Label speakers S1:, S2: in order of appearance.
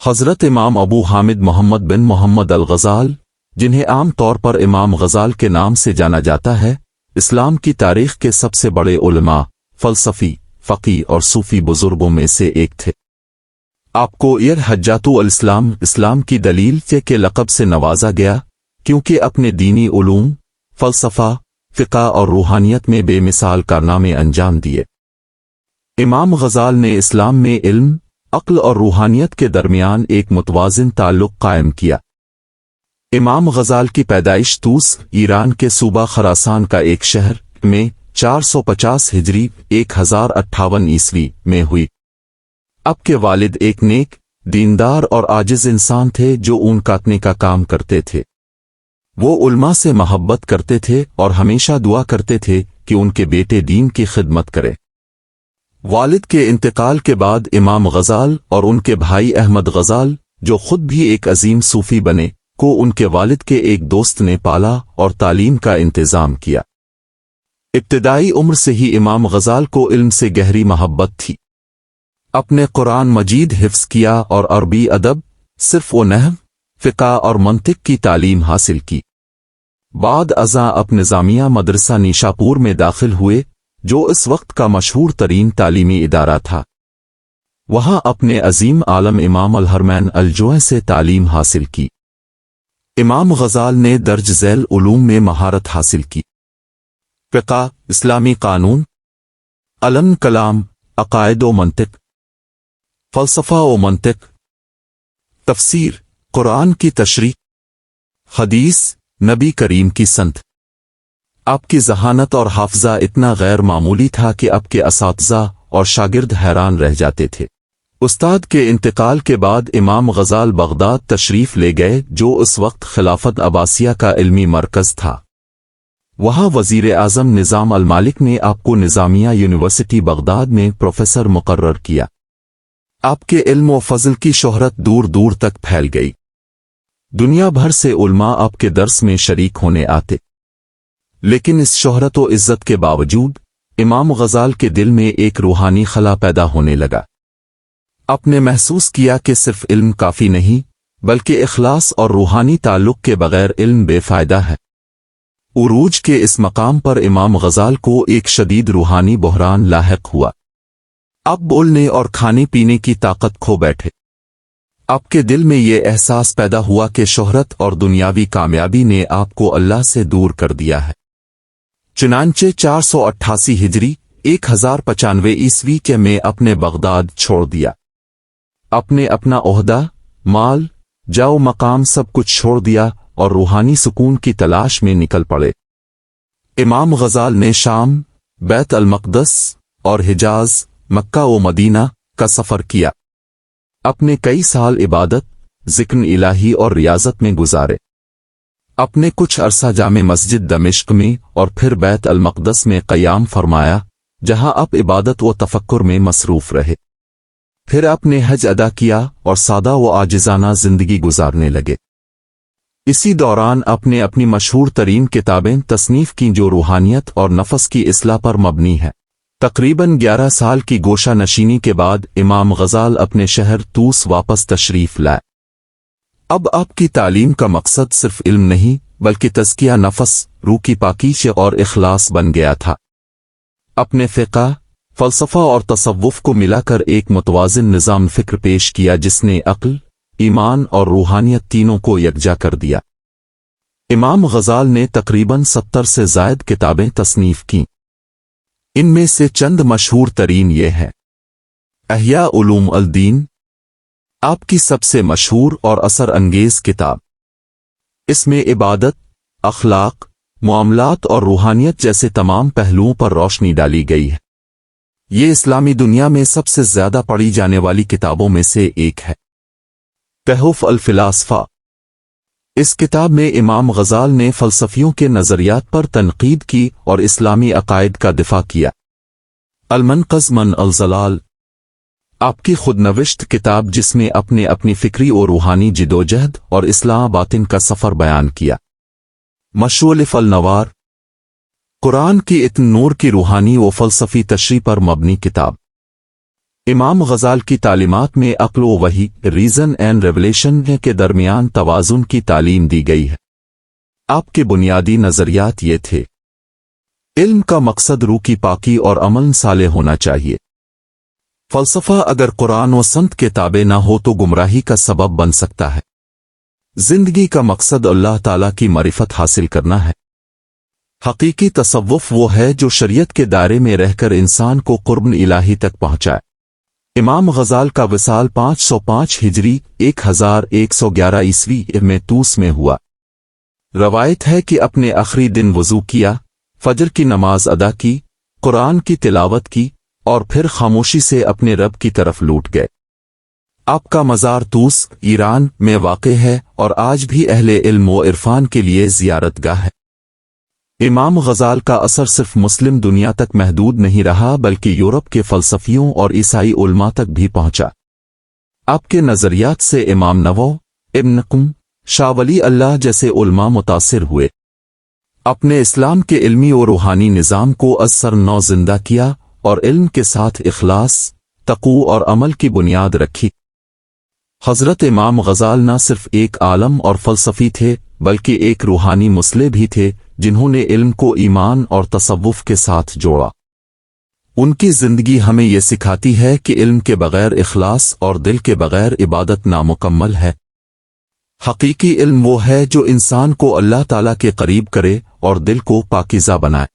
S1: حضرت امام ابو حامد محمد بن محمد الغزال، جنہیں عام طور پر امام غزال کے نام سے جانا جاتا ہے، اسلام کی تاریخ کے سب سے بڑے علماء، فلسفی، فقی اور صوفی بزرگوں میں سے ایک تھے۔ آپ کو حجۃ الاسلام، اسلام کی دلیل کے لقب سے نوازا گیا، کیونکہ اپنے دینی علوم، فلسفہ، فقہ اور روحانیت میں بے مثال کارنامے انجام دیے۔ امام غزال نے اسلام میں علم، عقل اور روحانیت کے درمیان ایک متوازن تعلق قائم کیا۔ امام غزال کی پیدائش طوس، ایران کے صوبہ خراسان کا ایک شہر میں 450 ہجری 1058 عیسوی میں ہوئی۔ آپ کے والد ایک نیک، دیندار اور عاجز انسان تھے جو اون کاٹنے کا کام کرتے تھے۔ وہ علماء سے محبت کرتے تھے اور ہمیشہ دعا کرتے تھے کہ ان کے بیٹے دین کی خدمت کرے۔ والد کے انتقال کے بعد امام غزال اور ان کے بھائی احمد غزال، جو خود بھی ایک عظیم صوفی بنے، کو ان کے والد کے ایک دوست نے پالا اور تعلیم کا انتظام کیا۔ ابتدائی عمر سے ہی امام غزال کو علم سے گہری محبت تھی۔ اپنے قرآن مجید حفظ کیا اور عربی ادب، صرف و نحو، فقہ اور منطق کی تعلیم حاصل کی۔ بعد ازاں اپ نظامیہ مدرسہ نیشاپور میں داخل ہوئے، جو اس وقت کا مشہور ترین تعلیمی ادارہ تھا۔ وہاں اپنے عظیم عالم امام الحرمین الجوہی سے تعلیم حاصل کی۔ امام غزال نے درج ذیل علوم میں مہارت حاصل کی: فقہ، اسلامی قانون، علم کلام، عقائد و منطق، فلسفہ و منطق، تفسیر، قرآن کی تشریح، حدیث، نبی کریم کی سنت۔ آپ کی ذہانت اور حافظہ اتنا غیر معمولی تھا کہ آپ کے اساتذہ اور شاگرد حیران رہ جاتے تھے۔ استاد کے انتقال کے بعد امام غزال بغداد تشریف لے گئے، جو اس وقت خلافت عباسیہ کا علمی مرکز تھا۔ وہاں وزیر اعظم نظام المالک نے آپ کو نظامیہ یونیورسٹی بغداد میں پروفیسر مقرر کیا۔ آپ کے علم و فضل کی شہرت دور دور تک پھیل گئی۔ دنیا بھر سے علماء آپ کے درس میں شریک ہونے آتے۔ لیکن اس شہرت و عزت کے باوجود امام غزال کے دل میں ایک روحانی خلا پیدا ہونے لگا۔ آپ نے محسوس کیا کہ صرف علم کافی نہیں، بلکہ اخلاص اور روحانی تعلق کے بغیر علم بے فائدہ ہے۔ عروج کے اس مقام پر امام غزال کو ایک شدید روحانی بحران لاحق ہوا۔ آپ بولنے اور کھانے پینے کی طاقت کھو بیٹھے۔ آپ کے دل میں یہ احساس پیدا ہوا کہ شہرت اور دنیاوی کامیابی نے آپ کو اللہ سے دور کر دیا ہے۔ چنانچہ 488 ہجری 1095 عیسوی کے میں اپنے بغداد چھوڑ دیا۔ اپنا عہدہ، مال، جاؤ مقام سب کچھ چھوڑ دیا اور روحانی سکون کی تلاش میں نکل پڑے۔ امام غزال نے شام، بیت المقدس اور حجاز، مکہ و مدینہ کا سفر کیا۔ اپنے کئی سال عبادت، ذکر الہی اور ریاضت میں گزارے۔ اپنے کچھ عرصہ جامع مسجد دمشق میں اور پھر بیت المقدس میں قیام فرمایا، جہاں آپ عبادت و تفکر میں مصروف رہے۔ پھر آپ نے حج ادا کیا اور سادہ و عاجزانہ زندگی گزارنے لگے۔ اسی دوران آپ نے اپنی مشہور ترین کتابیں تصنیف کیں جو روحانیت اور نفس کی اصلاح پر مبنی ہے۔ تقریباً 11 سال کی گوشہ نشینی کے بعد امام غزال اپنے شہر طوس واپس تشریف لائے۔ اب آپ کی تعلیم کا مقصد صرف علم نہیں، بلکہ تزکیہ نفس، روح کی پاکیزگی اور اخلاص بن گیا تھا۔ اپنے فقہ، فلسفہ اور تصوف کو ملا کر ایک متوازن نظام فکر پیش کیا جس نے عقل، ایمان اور روحانیت تینوں کو یکجا کر دیا۔ امام غزال نے تقریباً 70 سے زائد کتابیں تصنیف کیں۔ ان میں سے چند مشہور ترین یہ ہیں: احیاء علوم الدین، آپ کی سب سے مشہور اور اثر انگیز کتاب۔ اس میں عبادت، اخلاق، معاملات اور روحانیت جیسے تمام پہلوؤں پر روشنی ڈالی گئی ہے۔ یہ اسلامی دنیا میں سب سے زیادہ پڑھی جانے والی کتابوں میں سے ایک ہے۔ تحف الفلاسفہ، اس کتاب میں امام غزال نے فلسفیوں کے نظریات پر تنقید کی اور اسلامی عقائد کا دفاع کیا۔ المنقذ من الضلال، آپ کی خود نوشت کتاب جس میں اپنی فکری اور روحانی جدوجہد اور اصلاح باطن کا سفر بیان کیا۔ مشولف النوار، قرآن کی اتن نور کی روحانی و فلسفی تشریح پر مبنی کتاب۔ امام غزال کی تعلیمات میں عقل و وحی ریزن اینڈ ریولیشن کے درمیان توازن کی تعلیم دی گئی ہے۔ آپ کے بنیادی نظریات یہ تھے: علم کا مقصد روح کی پاکی اور عمل صالح ہونا چاہیے۔ فلسفہ اگر قرآن و سنت کے تابع نہ ہو تو گمراہی کا سبب بن سکتا ہے۔ زندگی کا مقصد اللہ تعالیٰ کی معرفت حاصل کرنا ہے۔ حقیقی تصوف وہ ہے جو شریعت کے دائرے میں رہ کر انسان کو قرب الہی تک پہنچائے۔ امام غزال کا وصال 505 ہجری 1111 عیسوی میں توس میں ہوا۔ روایت ہے کہ اپنے آخری دن وضو کیا، فجر کی نماز ادا کی، قرآن کی تلاوت کی اور پھر خاموشی سے اپنے رب کی طرف لوٹ گئے۔ آپ کا مزار توس، ایران میں واقع ہے اور آج بھی اہل علم و عرفان کے لیے زیارت گاہ ہے۔ امام غزال کا اثر صرف مسلم دنیا تک محدود نہیں رہا بلکہ یورپ کے فلسفیوں اور عیسائی علماء تک بھی پہنچا۔ آپ کے نظریات سے امام نووی، ابن قیم، شاہ ولی اللہ جیسے علماء متاثر ہوئے۔ اپنے اسلام کے علمی و روحانی نظام کو از سر نو زندہ کیا اور علم کے ساتھ اخلاص، تقوی اور عمل کی بنیاد رکھی۔ حضرت امام غزال نہ صرف ایک عالم اور فلسفی تھے بلکہ ایک روحانی مصلح بھی تھے جنہوں نے علم کو ایمان اور تصوف کے ساتھ جوڑا۔ ان کی زندگی ہمیں یہ سکھاتی ہے کہ علم کے بغیر اخلاص اور دل کے بغیر عبادت نامکمل ہے۔ حقیقی علم وہ ہے جو انسان کو اللہ تعالیٰ کے قریب کرے اور دل کو پاکیزہ بنائے۔